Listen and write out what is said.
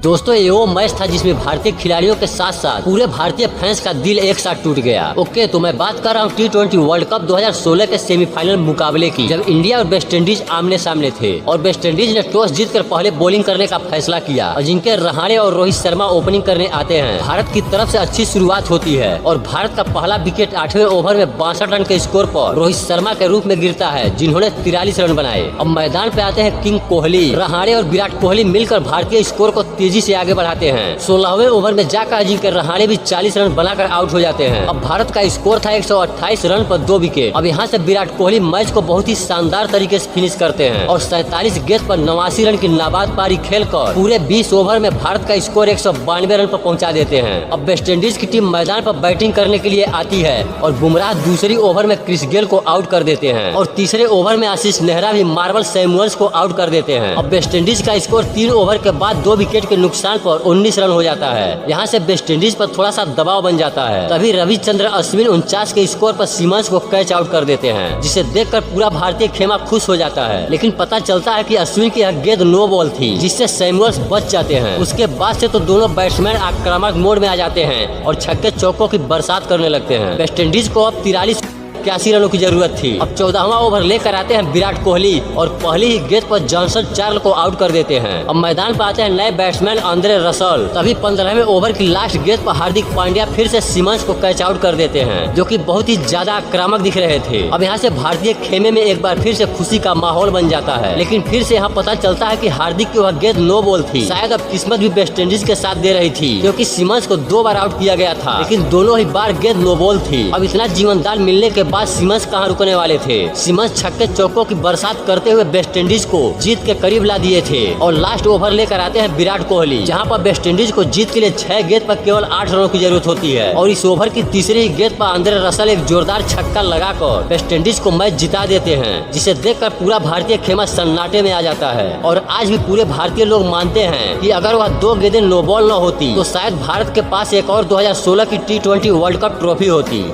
दोस्तों ये वो मैच था जिसमें भारतीय खिलाड़ियों के साथ साथ पूरे भारतीय फैंस का दिल एक साथ टूट गया। ओके, तो मैं बात कर रहा हूँ T20 वर्ल्ड कप 2016 के सेमीफाइनल मुकाबले की, जब इंडिया और वेस्ट इंडीज आमने सामने थे और वेस्ट इंडीज ने टॉस जीतकर पहले बॉलिंग करने का फैसला किया। अजिंक्य रहाणे और रोहित शर्मा ओपनिंग करने आते हैं। भारत की तरफ से अच्छी शुरुआत होती है और भारत का पहला विकेट 8वें ओवर में 62 रन के स्कोर पर रोहित शर्मा के रूप में गिरता है, जिन्होंने 43 रन बनाए। अब मैदान पे आते हैं किंग कोहली। रहाणे और विराट कोहली मिलकर भारतीय स्कोर को तेजी से आगे बढ़ाते हैं। 16वें ओवर में जाकर अजिंक्य रहाणे भी 40 रन बनाकर आउट हो जाते हैं। अब भारत का स्कोर था 128 रन पर 2 विकेट। अब यहाँ से विराट कोहली मैच को बहुत ही शानदार तरीके से फिनिश करते हैं और 47 गेंद पर 89 रन की नाबाद पारी खेलकर पूरे 20 ओवर में भारत का स्कोर 192 रन पर पहुंचा देते हैं। अब वेस्ट इंडीज की टीम मैदान पर बैटिंग करने के लिए आती है और बुमराह दूसरी ओवर में क्रिस गेल को आउट कर देते हैं और तीसरे ओवर में आशीष नेहरा भी मार्वल सैमुअल्स को आउट कर देते हैं। अब वेस्ट इंडीज का स्कोर 3 ओवर के बाद 2 विकेट के नुकसान पर 19 रन हो जाता है। यहाँ से वेस्ट इंडीज पर थोड़ा सा दबाव बन जाता है। तभी रविचंद्र अश्विन 49 के स्कोर पर सीमंस को कैच आउट कर देते हैं, जिसे देखकर पूरा भारतीय खेमा खुश हो जाता है। लेकिन पता चलता है कि अश्विन की यह गेंद नो बॉल थी, जिससे सैमुअल्स बच जाते हैं। उसके बाद से तो दोनों बैट्समैन आक्रामक मोड में आ जाते हैं और छक्के चौकों की बरसात करने लगते हैं। वेस्ट इंडीज को अब 83 रनों की जरूरत थी। अब 14वां ओवर लेकर आते हैं विराट कोहली और पहली ही गेंद पर जॉनसन चार्ल को आउट कर देते हैं। अब मैदान पर आते हैं नए बैट्समैन आंद्रे रसल। तभी 15वें ओवर की लास्ट गेंद पर हार्दिक पांड्या फिर से सीमंस को कैच आउट कर देते हैं, जो कि बहुत ही ज्यादा आक्रामक दिख रहे थे। अब यहाँ से भारतीय खेमे में एक बार फिर से खुशी का माहौल बन जाता है। लेकिन फिर से यहाँ पता चलता है कि हार्दिक की वह गेंद नो बॉल थी। शायद अब किस्मत भी वेस्ट इंडीज के साथ दे रही थी, क्योंकि सीमंस को 2 बार आउट किया गया था, लेकिन दोनों ही बार गेंद नो बॉल थी। अब इतना जीवनदान मिलने के बाद सीमंस कहां रुकने वाले थे। सीमंस छक्के चौकों की बरसात करते हुए वेस्ट इंडीज को जीत के करीब ला दिए थे और लास्ट ओवर लेकर आते हैं विराट कोहली, जहां पर वेस्ट इंडीज को जीत के लिए 6 गेंद पर केवल 8 रनों की जरूरत होती है और इस ओवर की तीसरी गेंद पर आंद्रे रसल एक जोरदार छक्का लगाकर वेस्ट इंडीज को मैच जिता देते हैं, जिसे देखकर पूरा भारतीय खेमा सन्नाटे में आ जाता है। और आज भी पूरे भारतीय लोग मानते हैं कि अगर वह 2 गेंदें नो बॉल न होती तो शायद भारत के पास एक और 2016 की T20 वर्ल्ड कप ट्रॉफी होती।